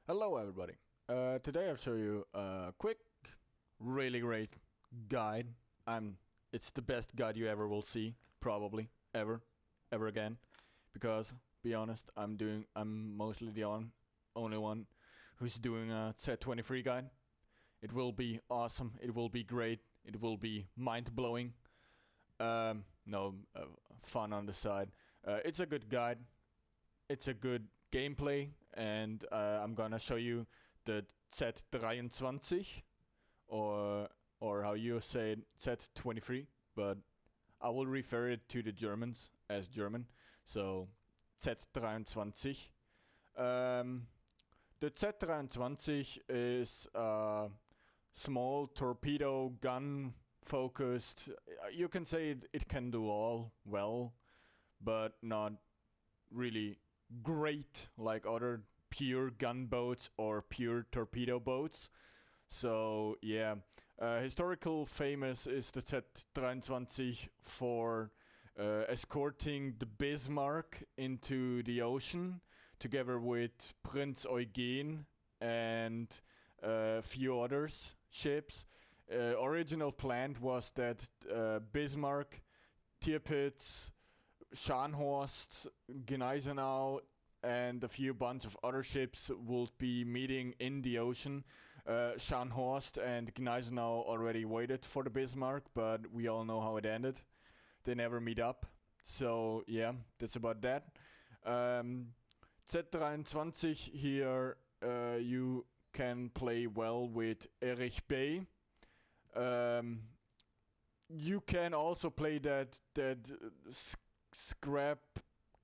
Hello everybody. Today I'll show you a quick, really great guide. It's the best guide you ever will see, probably, ever again. Because, be honest, I'm mostly the only one who's doing a Z23 guide. It will be awesome, it will be great, it will be mind-blowing. No, fun on the side. It's a good guide. It's a good gameplay, and I'm gonna show you the Z23 or how you say it, Z23, but I will refer it to the Germans as German. So Z23. The Z23 is a small torpedo gun focused. You can say it can do all well, but not really great like other pure gunboats or pure torpedo boats. So yeah, historical famous is the Z23 for escorting the Bismarck into the ocean together with Prinz Eugen and a few others ships. Original plan was that Bismarck, Tirpitz, Scharnhorst, Gneisenau, and a few bunch of other ships would be meeting in the ocean. Scharnhorst and Gneisenau already waited for the Bismarck, but we all know how it ended. They never meet up. So yeah, that's about that. Z23 here, you can play well with Erich Bey. You can also play that scrap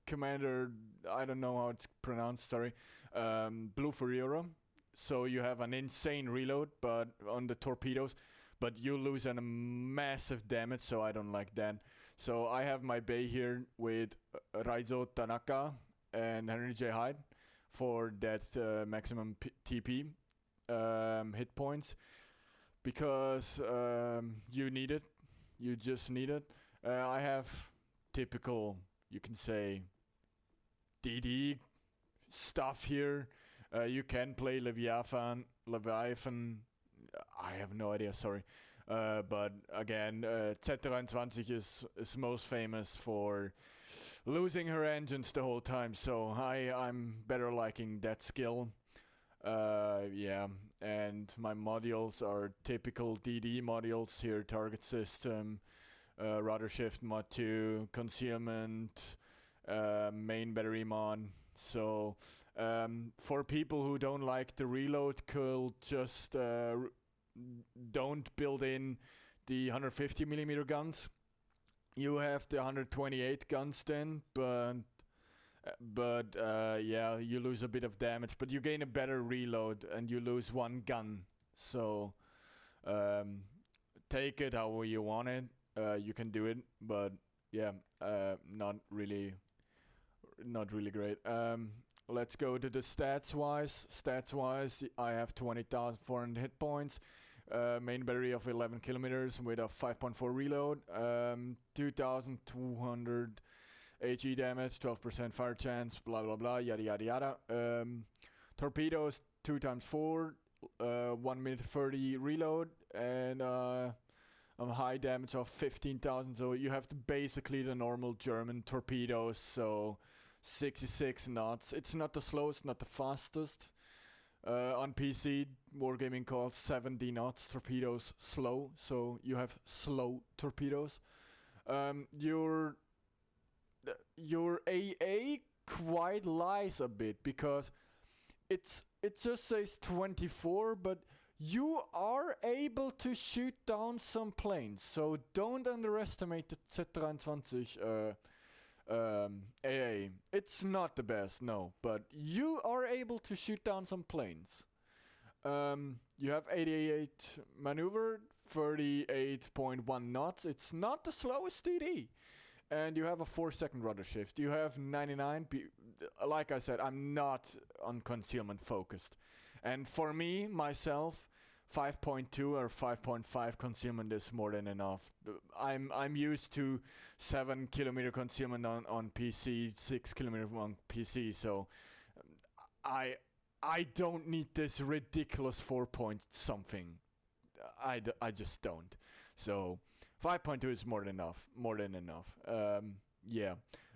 commander, I don't know how it's pronounced, sorry, Blue Furiosa. So you have an insane reload but on the torpedoes, but you lose a massive damage, so I don't like that. So I have my bay here with Raizo Tanaka and Henry J. Hyde for that maximum TP hit points, because you need it, you just need it. I have typical, you can say, DD stuff here. You can play Leviathan, I have no idea, sorry. But again, Z23 is most famous for losing her engines the whole time, so I'm better liking that skill. Yeah, and my modules are typical DD modules here: target system, rudder shift mod 2, concealment, main battery mod. So for people who don't like the reload, could just don't build in the 150mm guns. You have the 128 guns then, but yeah, you lose a bit of damage, but you gain a better reload and you lose one gun. So take it how you want it. You can do it, but yeah, not really great. Let's go to the stats wise. I have 20,400 hit points, main battery of 11 kilometers with a 5.4 reload, 2,200 HE damage, 12% fire chance, blah blah blah, yada yada yada. Torpedoes 2x4, 1 minute 30 reload, and a high damage of 15,000. So you have basically the normal German torpedoes. So 66 knots. It's not the slowest, not the fastest. On PC, Wargaming calls 70 knots torpedoes slow. So you have slow torpedoes. Your AA quite lies a bit, because it just says 24, but you are able to shoot down some planes, so don't underestimate the Z23 AA. It's not the best, no, but you are able to shoot down some planes. You have 88 maneuver, 38.1 knots. It's not the slowest DD. And you have a 4-second rudder shift. You have 99. Like I said, I'm not on concealment focused. And for me, myself, 5.2 or 5.5 concealment is more than enough. I'm used to 7 kilometer concealment on PC, 6 kilometer on PC. So I I don't need this ridiculous 4 point something. I just don't. So 5.2 is more than enough. More than enough. Yeah.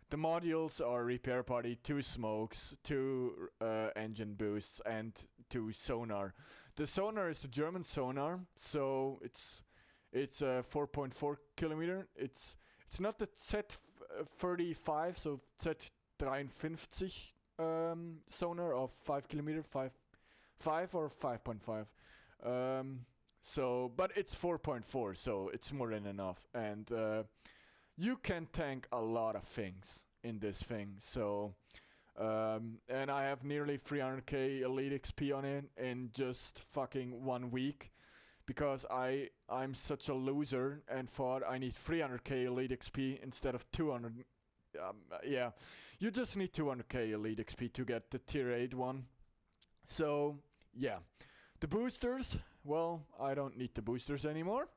The modules are repair party, 2 smokes, 2 engine boosts, and 2 sonar. The sonar is the German sonar, so it's a 4.4 kilometer. It's not the Z35, so Z23 sonar of 5 kilometer, 5 or 5.5. So, but it's 4.4, so it's more than enough, and you can tank a lot of things in this thing. So, and I have nearly 300k elite XP on it in just fucking 1 week, because I'm such a loser and thought I need 300k elite XP instead of 200. Yeah, you just need 200k elite XP to get the tier 8 one. So yeah, the boosters. Well, I don't need the boosters anymore.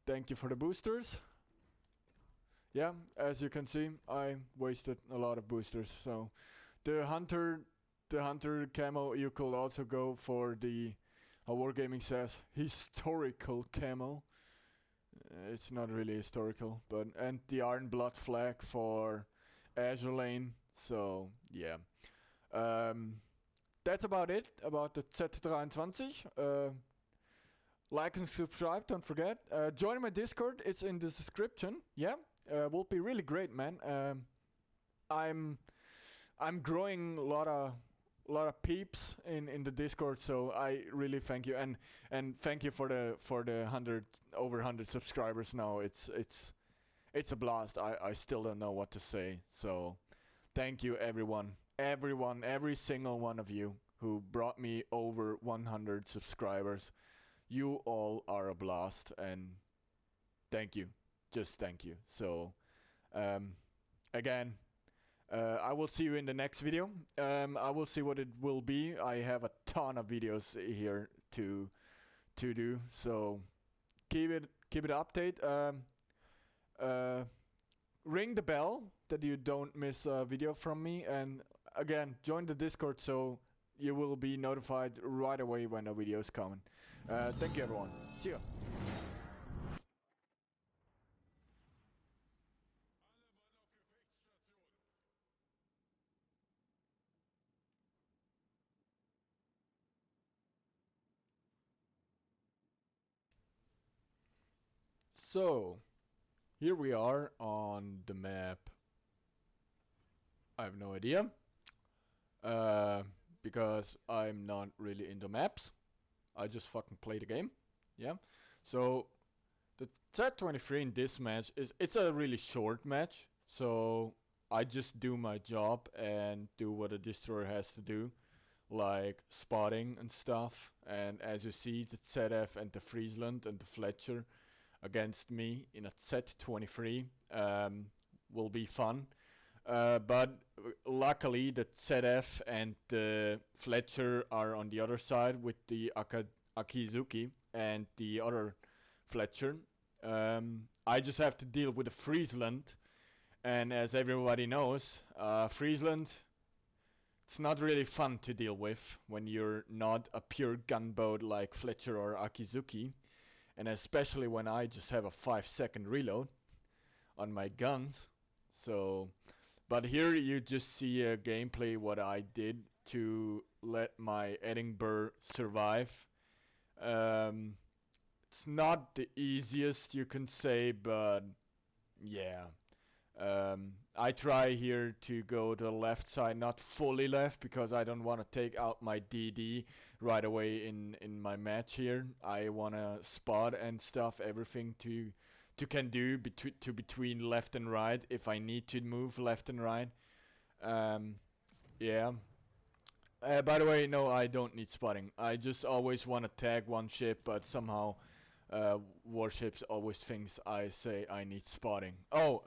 Thank you for the boosters. Yeah, as you can see, I wasted a lot of boosters. So the hunter camo, you could also go for the Wargaming says historical camo. It's not really historical, but and the Iron Blood flag for Azure Lane. So yeah, that's about it about the Z23. Like and subscribe, don't forget. Join my Discord, it's in the description. Yeah, will be really great, man. I'm growing a lot of peeps in the Discord, so I really thank you, and thank you for the over 100 subscribers now. It's a blast. I still don't know what to say. So thank you everyone, every single one of you who brought me over 100 subscribers. You all are a blast, and thank you, just thank you. So again, I will see you in the next video. I will see what it will be. I have a ton of videos here to do, so keep it update. Ring the bell that you don't miss a video from me, and again, join the Discord so you will be notified right away when a video is coming. Thank you everyone. See you. So, here we are on the map. I have no idea. Because I'm not really into maps. I just fucking play the game. Yeah. So, the Z23 in this match it's a really short match. So, I just do my job and do what a destroyer has to do, like spotting and stuff. And as you see, the ZF and the Friesland and the Fletcher against me in a Z23 will be fun. But luckily the ZF and the Fletcher are on the other side with the Akizuki and the other Fletcher. I just have to deal with the Friesland, and as everybody knows, Friesland, it's not really fun to deal with when you're not a pure gunboat like Fletcher or Akizuki, and especially when I just have a 5-second reload on my guns. So, but here you just see a gameplay what I did to let my Edinburgh survive. It's not the easiest you can say, but yeah. I try here to go to the left side, not fully left, because I don't want to take out my DD right away in my match here. I want to spot and stuff, everything to can do between left and right if I need to move left and right. Yeah. By the way, no, I don't need spotting. I just always want to tag one ship, but somehow warships always thinks I say I need spotting. Oh,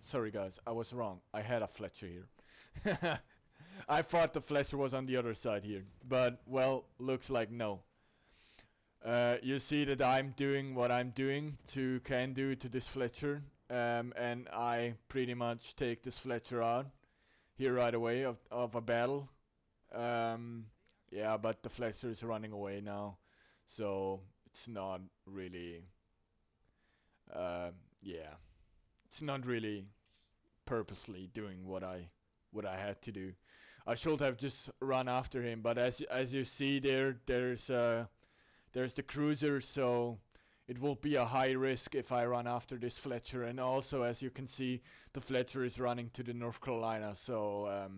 sorry guys, I was wrong. I had a Fletcher here. I thought the Fletcher was on the other side here, but well, looks like no. You see that I'm doing what I'm doing to can do to this Fletcher, and I pretty much take this Fletcher out here right away of a battle. Yeah, but the Fletcher is running away now, so it's not really, uh, yeah, it's not really purposely doing what I had to do. I should have just run after him, but as you see there, there's the cruiser, so it will be a high risk if I run after this Fletcher. And also, as you can see, the Fletcher is running to the North Carolina, so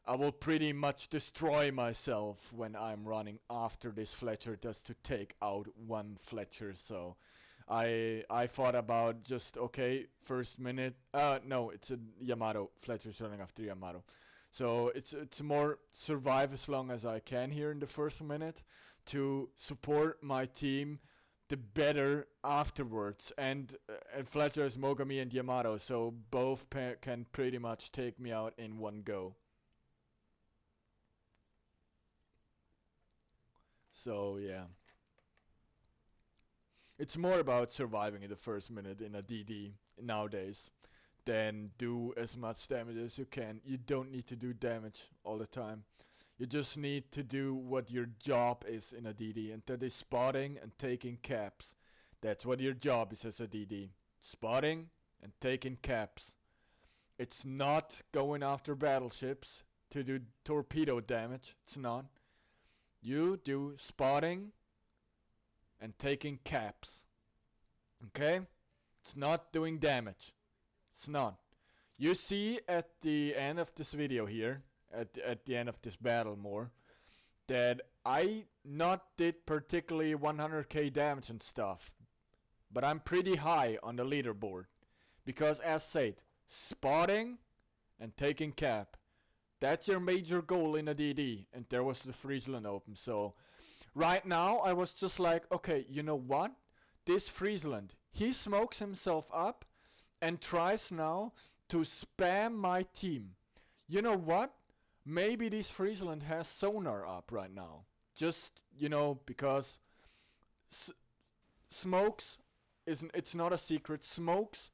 I will pretty much destroy myself when I'm running after this Fletcher just to take out one Fletcher. So I thought about just, okay, first minute. No, it's a Yamato. Fletcher's running after Yamato. So it's more survive as long as I can here in the first minute to support my team the better afterwards. And Fletcher is Mogami and Yamato, so both can pretty much take me out in one go. So yeah, it's more about surviving in the first minute in a DD nowadays than do as much damage as you can. You don't need to do damage all the time. You just need to do what your job is in a DD, and that is spotting and taking caps. That's what your job is as a DD. Spotting and taking caps. It's not going after battleships to do torpedo damage. It's not. You do spotting and taking caps. Okay? It's not doing damage. It's not. You see at the end of this video here, at the end of this battle more, that I not did particularly 100k damage and stuff, but I'm pretty high on the leaderboard. Because as said, spotting and taking cap, that's your major goal in a DD, and there was the Friesland Open. So right now I was just like, okay, you know what? This Friesland, he smokes himself up and tries now to spam my team. You know what? Maybe this Friesland has sonar up right now. Just, because smokes it's not a secret. Smokes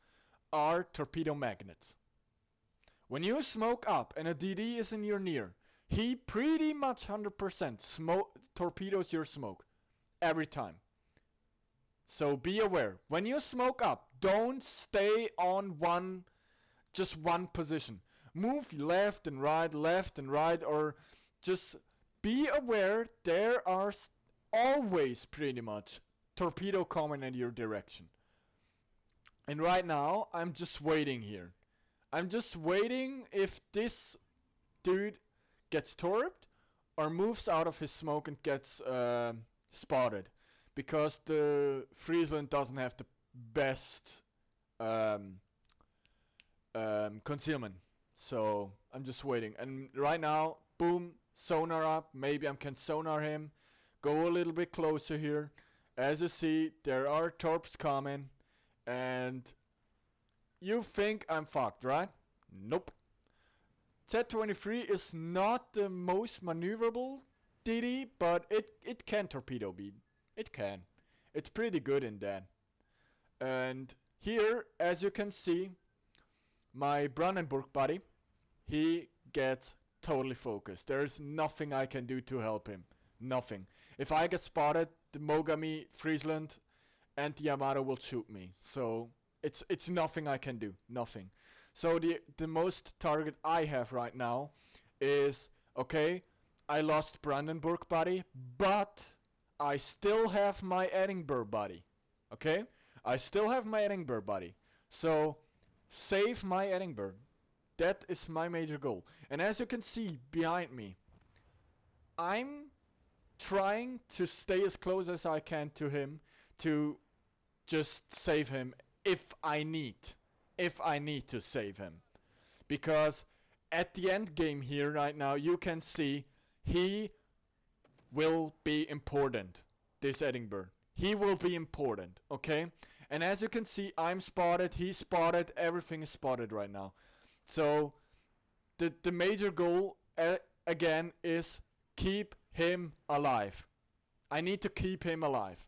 are torpedo magnets. When you smoke up and a DD is in your near, he pretty much 100% torpedoes your smoke every time. So be aware. When you smoke up, don't stay on just one position. Move left and right, or just be aware there are always pretty much torpedo coming in your direction. And right now, I'm just waiting here. I'm just waiting if this dude gets torped or moves out of his smoke and gets spotted. Because the Friesland doesn't have the best concealment. So I'm just waiting. And right now, boom, sonar up. Maybe I can sonar him. Go a little bit closer here. As you see, there are torps coming. And you think I'm fucked, right? Nope. Z23 is not the most maneuverable DD, but it can torpedo beat. It can. It's pretty good in that. And here, as you can see, my Brandenburg buddy, he gets totally focused. There's nothing I can do to help him. Nothing. If I get spotted, the Mogami, Friesland, and the Yamato will shoot me. So it's nothing I can do. Nothing. So the most target I have right now is, okay, I lost Brandenburg buddy, but I still have my Edinburgh buddy. Okay? I still have my Edinburgh buddy. So save my Edinburgh. That is my major goal. And as you can see behind me, I'm trying to stay as close as I can to him to just save him if I need to save him. Because at the end game here right now, you can see he will be important, this Edinburgh. He will be important, okay? And as you can see, I'm spotted, he's spotted, everything is spotted right now. So the major goal again is keep him alive. I need to keep him alive.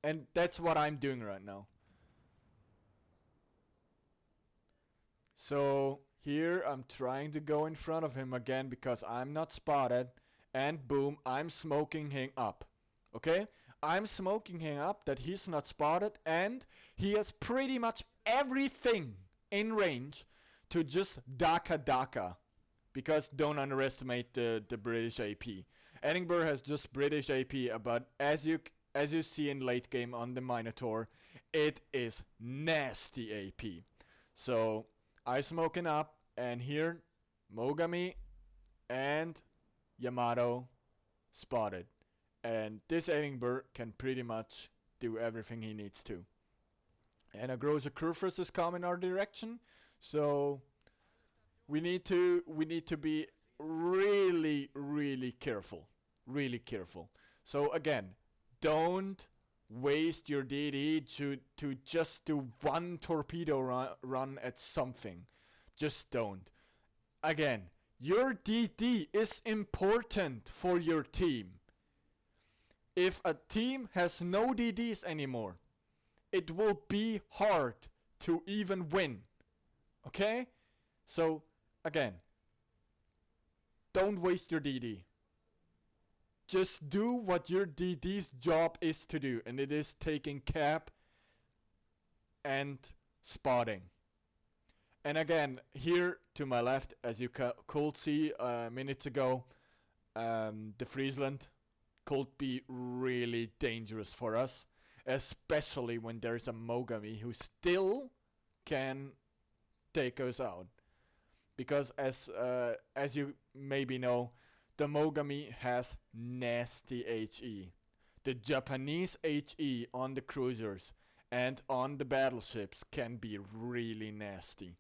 And that's what I'm doing right now. So here I'm trying to go in front of him again because I'm not spotted, and boom, I'm smoking him up. Okay? I'm smoking him up that he's not spotted, and he has pretty much everything in range to just Daka. Because don't underestimate the British AP. Edinburgh has just British AP, but as you see in late game on the Minotaur, it is nasty AP. So I smoking up, and here Mogami and Yamato spotted. And this Edinburgh can pretty much do everything he needs to. And a Groza Kurfürst is coming our direction, so we need to be really careful. Really careful. So again, don't waste your DD to just do one torpedo run at something. Just don't. Again, your DD is important for your team. If a team has no DDs anymore, it will be hard to even win. Okay? So, again, don't waste your DD. Just do what your DD's job is to do, and it is taking cap and spotting. And again, here to my left, as you could see minutes ago, the Friesland could be really dangerous for us, especially when there's a Mogami who still can take us out. Because as you maybe know, the Mogami has nasty HE. The Japanese HE on the cruisers and on the battleships can be really nasty.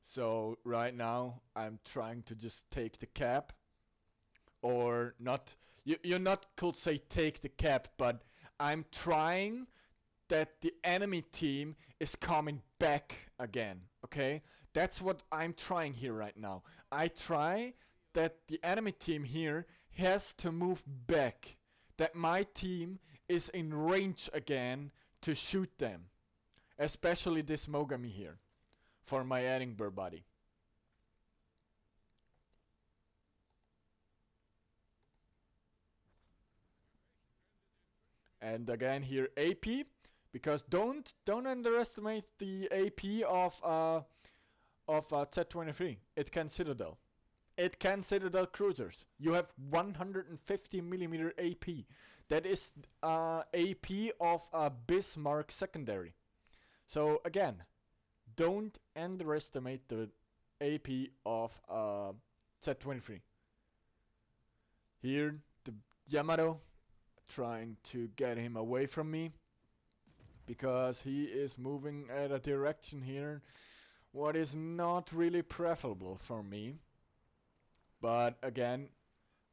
So right now I'm trying to just take the cap, or not. You're not could say take the cap, but I'm trying that the enemy team is coming back again. Okay, that's what I'm trying here right now. I try that the enemy team here has to move back, that my team is in range again to shoot them, especially this Mogami here for my Edinburgh buddy. And again here AP, because don't underestimate the AP of Z23. It can Citadel. It can Citadel cruisers. You have 150mm AP. That is AP of a Bismarck secondary. So again, don't underestimate the AP of Z23. Here, the Yamato trying to get him away from me, because he is moving at a direction here what is not really preferable for me. But again,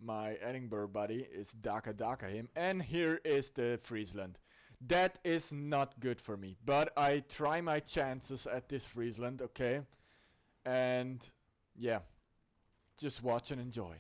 my Edinburgh buddy is Daka him, and here is the Friesland. That is not good for me, but I try my chances at this Friesland, okay? And yeah, just watch and enjoy.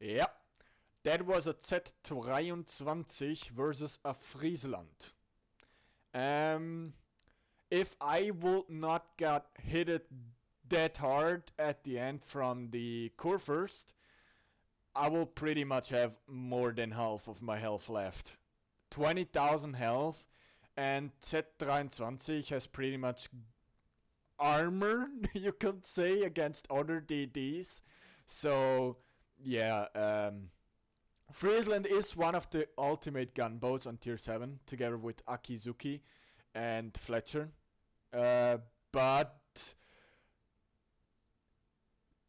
Ja, that was a Z23 versus a Friesland. If I would not get hit it that hard at the end from the Kurfürst, I will pretty much have more than half of my health left. 20,000 health, and Z23 has pretty much armor, you could say, against other DDs. So yeah, Friesland is one of the ultimate gunboats on tier 7, together with Akizuki and Fletcher. But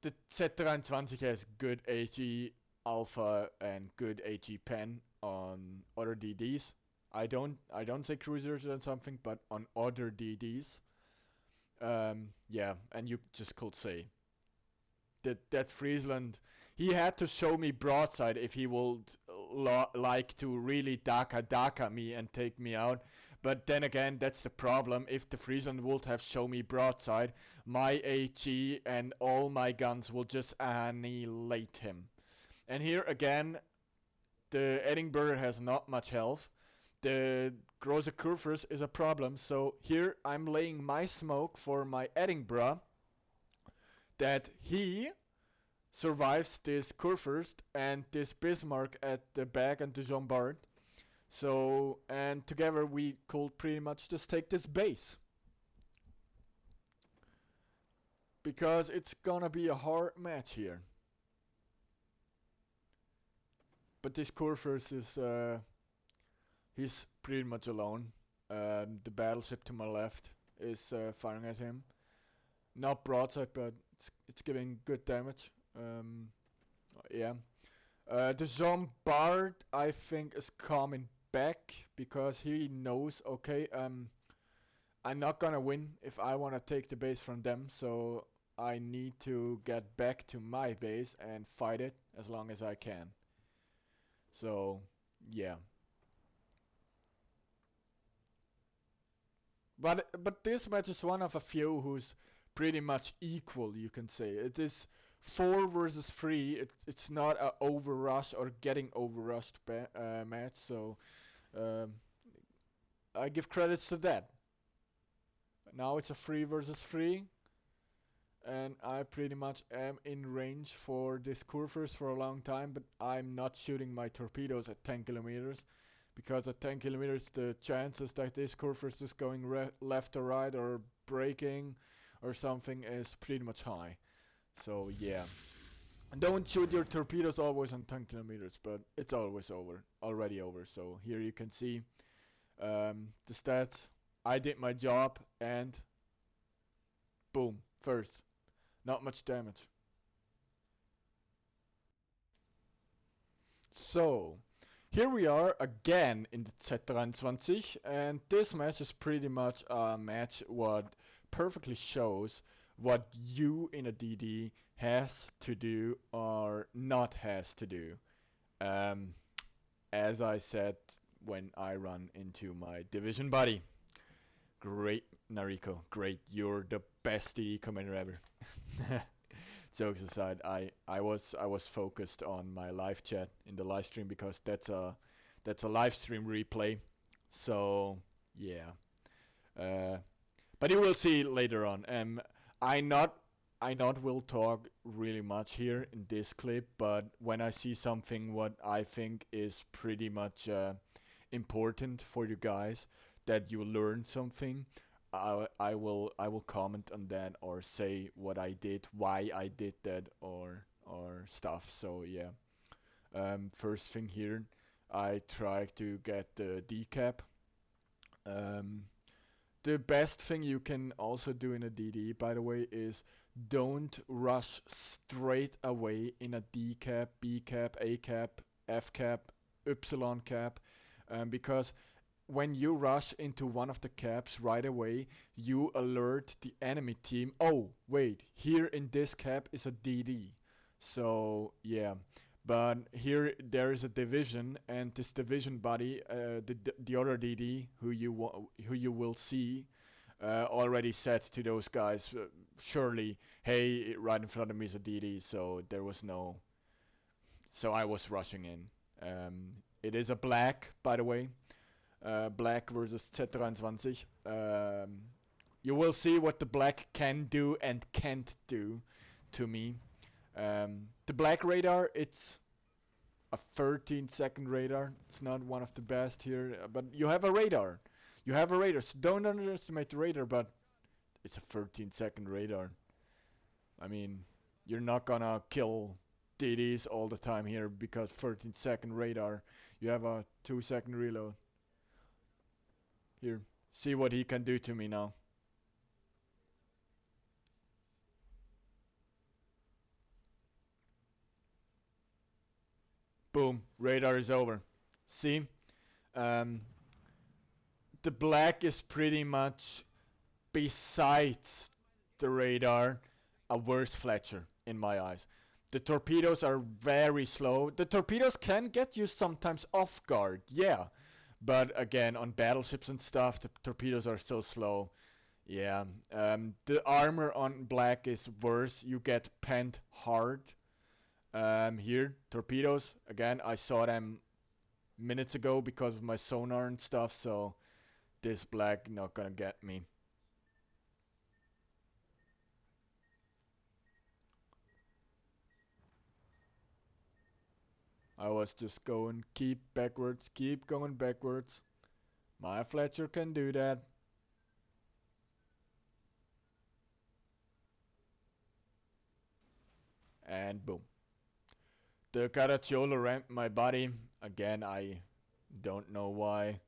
the Z23 has good HE Alpha and good HE Pen on other DDs. I don't say cruisers or something, but on other DDs. Yeah, and you just could say that Friesland, he had to show me broadside if he would like to really daka me and take me out. But then again, that's the problem. If the Friesland would have shown me broadside, my AG and all my guns will just annihilate him. And here again, the Edinburgh has not much health. The Große Kurfürst is a problem. So here I'm laying my smoke for my Edinburgh that he survives this Kurfürst and this Bismarck at the back and the Jean Bart. So, and together we could pretty much just take this base. Because it's gonna be a hard match here. But this Kurfürst is, he's pretty much alone. The battleship to my left is firing at him. Not broadside, but it's giving good damage. Yeah. The Jean Bart, I think, is coming back because he knows, okay, I'm not gonna win if I wanna take the base from them, so I need to get back to my base and fight it as long as I can. So, yeah. But this match is one of a few who's pretty much equal, you can say. It is 4 versus 3. It's not a overrush or getting overrushed match, so um, I give credits to that. Now it's a 3 versus 3, and I pretty much am in range for this Kurfürst for a long time, but I'm not shooting my torpedoes at 10 kilometers. Because at 10 kilometers the chances that this Kurfürst is going left or right or braking or something is pretty much high. So yeah. Don't shoot your torpedoes always on 10 kilometers, but it's always already over. So here you can see the stats. I did my job and boom, first. Not much damage. So, here we are again in the Z23, and this match is pretty much a match what perfectly shows what you in a DD has to do or not has to do. Um, as I said when I run into my division buddy. Great, Nariko, great, you're the best DD commander ever. Jokes aside, I was focused on my live chat in the live stream because that's a live stream replay. So yeah, uh, but you will see later on. I not I not will talk really much here in this clip, but when I see something what I think is pretty much important for you guys that you learn something, I will comment on that or say what I did, why I did that, or stuff. So yeah. First thing here, I try to get the decap. Um, the best thing you can also do in a DD, by the way, is don't rush straight away in a D cap, B cap, A cap, F cap, Epsilon cap, because when you rush into one of the caps right away, you alert the enemy team, oh, wait, here in this cap is a DD. So, yeah. But here there is a division, and this division buddy, the other DD who you will see, already said to those guys, surely, hey, right in front of me is a DD, so there was no. So I was rushing in. It is a black, by the way. Black versus Z23. You will see what the black can do and can't do to me. The black radar, it's a 13-second radar. It's not one of the best here, but you have a radar. You have a radar, so don't underestimate the radar, but it's a 13-second radar. I mean, you're not gonna kill DDs all the time here because 13-second radar. You have a 2-second reload. Here, see what he can do to me now. Boom, radar is over. See? Um, the black is pretty much, besides the radar, a worse Fletcher in my eyes. The torpedoes are very slow. The torpedoes can get you sometimes off guard, yeah. But again, on battleships and stuff, the torpedoes are so slow. Yeah, the armor on black is worse. You get penned hard. Here, torpedoes. Again, I saw them minutes ago because of my sonar and stuff, so this black not gonna get me. I was just going, keep backwards, keep going backwards. My Fletcher can do that. And boom. The Caracciolo ramped my body. Again, I don't know why.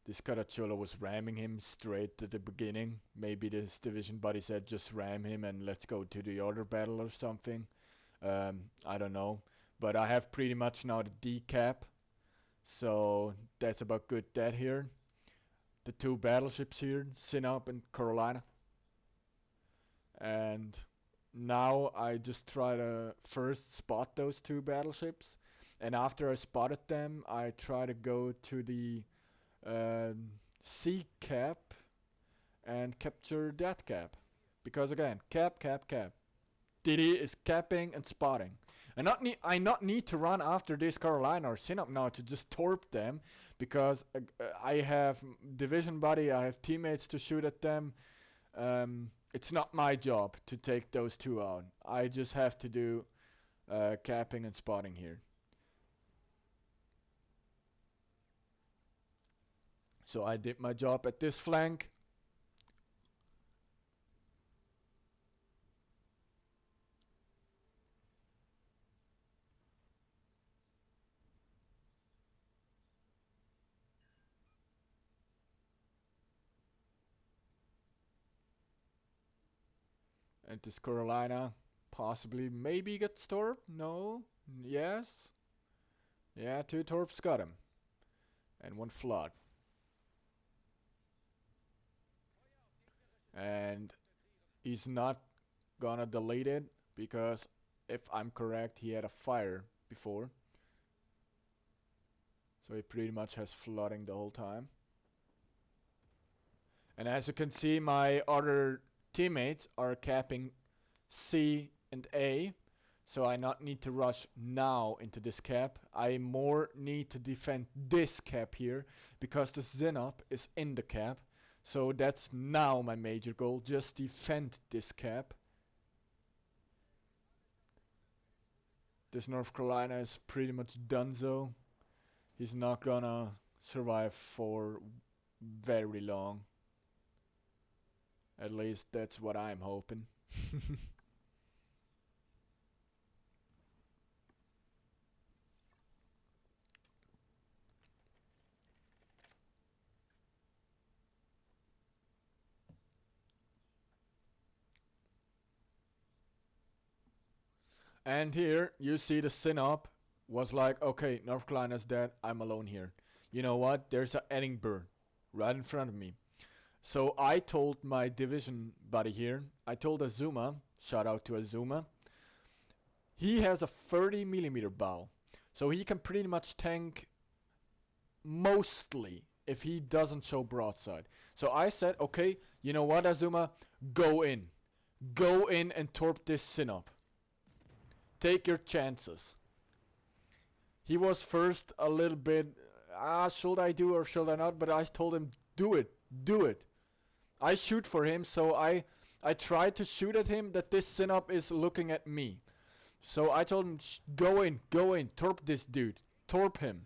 This Caracciolo was ramming him straight at the beginning. Maybe this division buddy said just ram him and let's go to the other battle or something. I don't know. But I have pretty much now the decap. So that's about good that here. The two battleships here, Sinop and Carolina. And now I just try to first spot those two battleships. And after I spotted them, I try to go to the C cap and capture that cap. Because again, cap, cap, cap. DD is capping and spotting. I not need to run after this Carolina or Sinop now to just torp them, because I have division buddy, I have teammates to shoot at them. It's not my job to take those two out. I just have to do capping and spotting here. So I did my job at this flank. And this Carolina possibly maybe gets torp? No? Yes? Yeah, two torps got him. And one flood. And he's not gonna delete it because if I'm correct, he had a fire before. So he pretty much has flooding the whole time. And as you can see, my other teammates are capping C and A. So I not need to rush now into this cap. I more need to defend this cap here because the Zenop is in the cap. So that's now my major goal. Just defend this cap. This North Carolina is pretty much donezo. He's not gonna survive for very long. At least that's what I'm hoping. And here you see the Sinop was like, okay, North Carolina's dead, I'm alone here. You know what? There's a Edinburgh right in front of me. So I told my division buddy here, I told Azuma, shout out to Azuma, he has a 30mm bow. So he can pretty much tank mostly if he doesn't show broadside. So I said, okay, you know what, Azuma? Go in. Go in and torp this Sinop. Take your chances. He was first a little bit, should I do or should I not? But I told him, do it, do it. I shoot for him, so I tried to shoot at him that this Sinop is looking at me. So I told him, go in, torp this dude, torp him.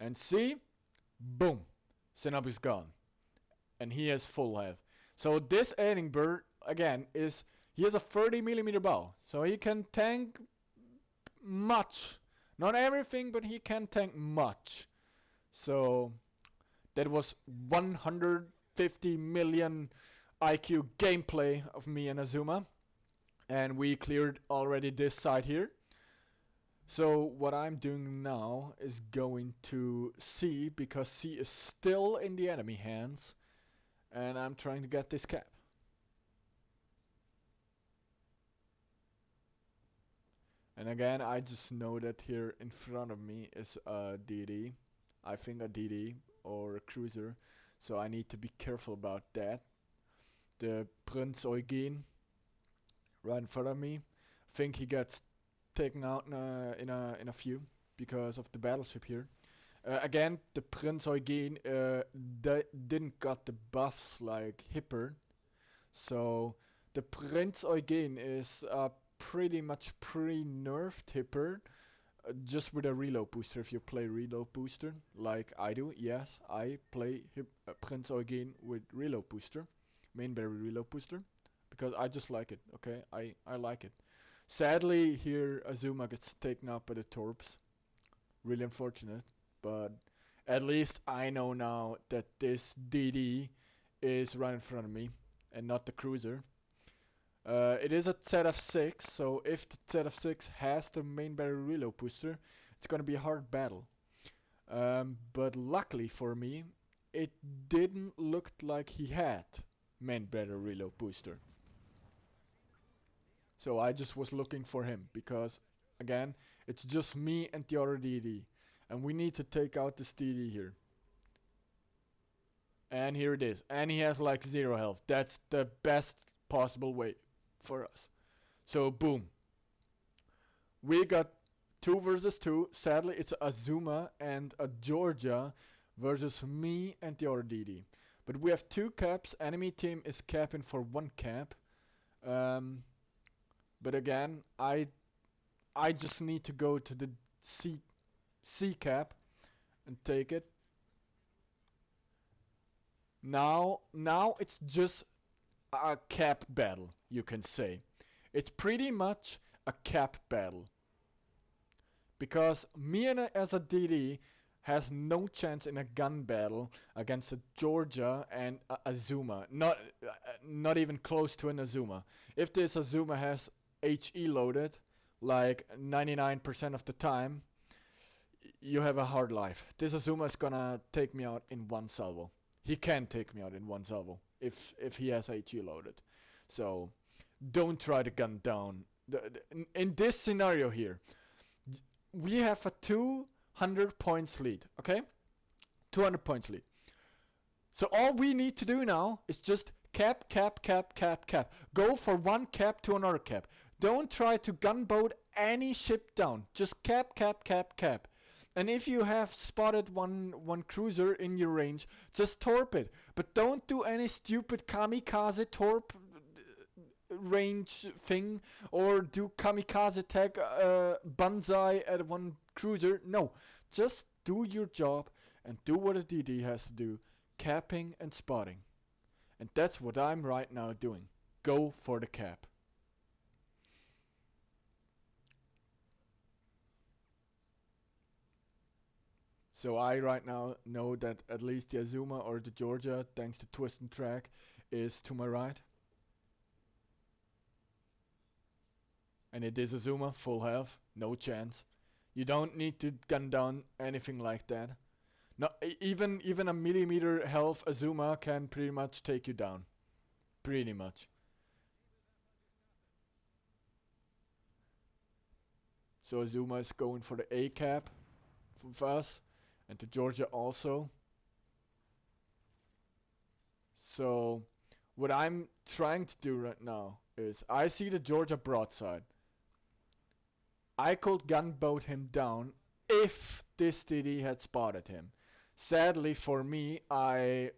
And see, boom, Sinop is gone. And he has full health. So this Edinburgh, again, he has a 30mm bow. So he can tank much. Not everything, but he can tank much. So that was 150 million IQ gameplay of me and Azuma. And we cleared already this side here. So what I'm doing now is going to C, because C is still in the enemy hands, and I'm trying to get this cap. And again, I just know that here in front of me is a DD. I think a DD or a cruiser, so I need to be careful about that. The Prince Eugen right in front of me. I think he gets taken out in a few because of the battleship here. Again, the Prince Eugen didn't got the buffs like Hipper, so the Prince Eugen is pretty much pre-nerfed Hipper, just with a reload booster. If you play reload booster like I do, yes, I play Prince Eugen with reload booster, main berry reload booster, because I just like it. Okay, I like it. Sadly, here Azuma gets taken out by the Torps. Really unfortunate, but at least I know now that this DD is right in front of me and not the cruiser. It is a ZF6, so if the ZF6 has the main barrel reload booster, it's gonna be a hard battle. But luckily for me, it didn't look like he had main barrel reload booster. So I just was looking for him because, again, it's just me and the other DD. And we need to take out this DD here. And here it is. And he has like 0 health. That's the best possible way for us. So boom. We got 2 versus 2. Sadly, it's Azuma and a Georgia versus me and the other DD. But we have 2 caps. Enemy team is capping for 1 cap. But again, I just need to go to the C cap and take it. Now it's just a cap battle, you can say. It's pretty much a cap battle. Because me as a DD has no chance in a gun battle against a Georgia and a Azuma. Not even close to an Azuma. If this Azuma has HE loaded, like 99% of the time, you have a hard life. This Azuma is gonna take me out in 1 salvo. He can take me out in 1 salvo if he has HE loaded. So don't try to gun down. In this scenario here, we have a 200 points lead, okay? 200 points lead. So all we need to do now is just cap. Go for 1 cap to another cap. Don't try to gunboat any ship down. Just cap. And if you have spotted one cruiser in your range, just torp it. But don't do any stupid kamikaze torp range thing, or do kamikaze tag banzai at 1 cruiser. No, just do your job and do what a DD has to do, capping and spotting. And that's what I'm right now doing. Go for the cap. So I right now know that at least the Azuma or the Georgia, thanks to twist and track, is to my right. And it is Azuma, full health, no chance. You don't need to gun down anything like that. No, even a millimeter health Azuma can pretty much take you down. Pretty much. So Azuma is going for the A cap for us, and to Georgia also. So what I'm trying to do right now is I see the Georgia broadside. I could gunboat him down if this DD had spotted him. Sadly for me, I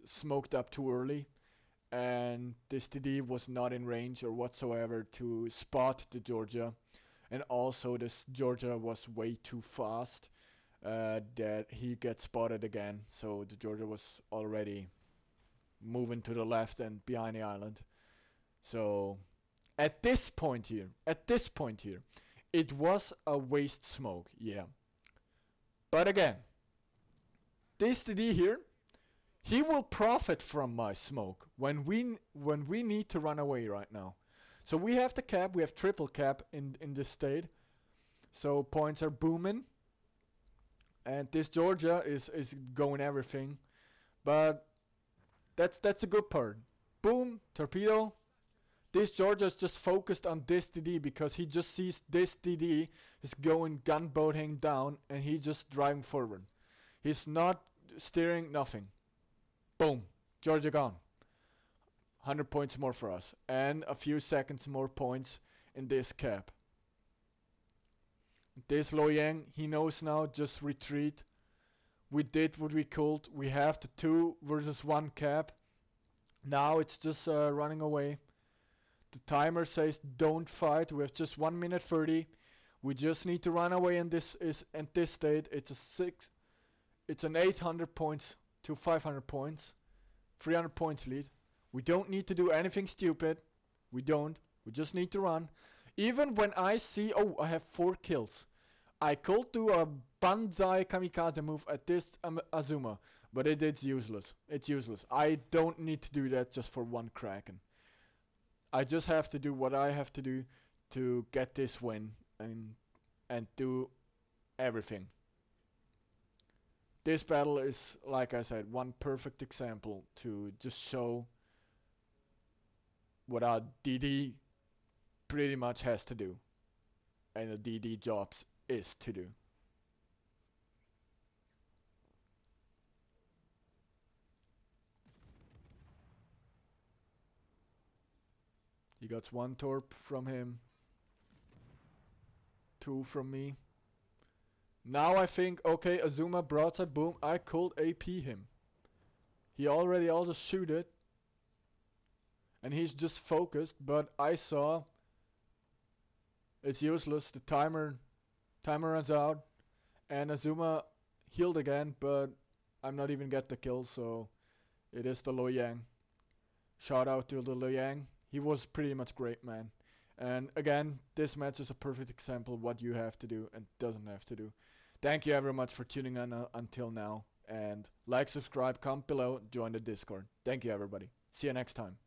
smoked up too early, and this DD was not in range or whatsoever to spot the Georgia. And also this Georgia was way too fast that he gets spotted again. So the Georgia was already moving to the left and behind the island. So at this point here, it was a waste smoke, yeah. But again, this DD here, he will profit from my smoke when we need to run away right now. So we have the cap, we have triple cap in this state. So points are booming. And this Georgia is going everything. But that's a good part. Boom, torpedo. This Georgia's just focused on this DD because he just sees this DD is going gunboating down and he just driving forward. He's not steering, nothing. Boom, Georgia gone. 100 points more for us and a few seconds more points in this cap. This Loyang, he knows now, just retreat. We did what we could. We have the 2 versus 1 cap. Now it's just running away. The timer says don't fight. We have just 1 minute 30. We just need to run away in this state. It's an 800 points to 500 points. 300 points lead. We don't need to do anything stupid. We don't. We just need to run. Even when I see, oh, I have 4 kills. I could do a banzai kamikaze move at this Azuma, but it's useless. It's useless. I don't need to do that just for 1 Kraken. I just have to do what I have to do to get this win and do everything. This battle is, like I said, one perfect example to just show what our DD pretty much has to do and the DD jobs is to do. He got 1 torp from him, 2 from me. Now I think, okay, Azuma broadside, boom, I could AP him. He already also shoot it. And he's just focused, but I saw it's useless. The timer runs out. And Azuma healed again, but I'm not even get the kill, so it is the Loyang. Shout out to the Loyang. He was pretty much great, man. And again, this match is a perfect example of what you have to do and doesn't have to do. Thank you very much for tuning in until now. And like, subscribe, comment below, join the Discord. Thank you, everybody. See you next time.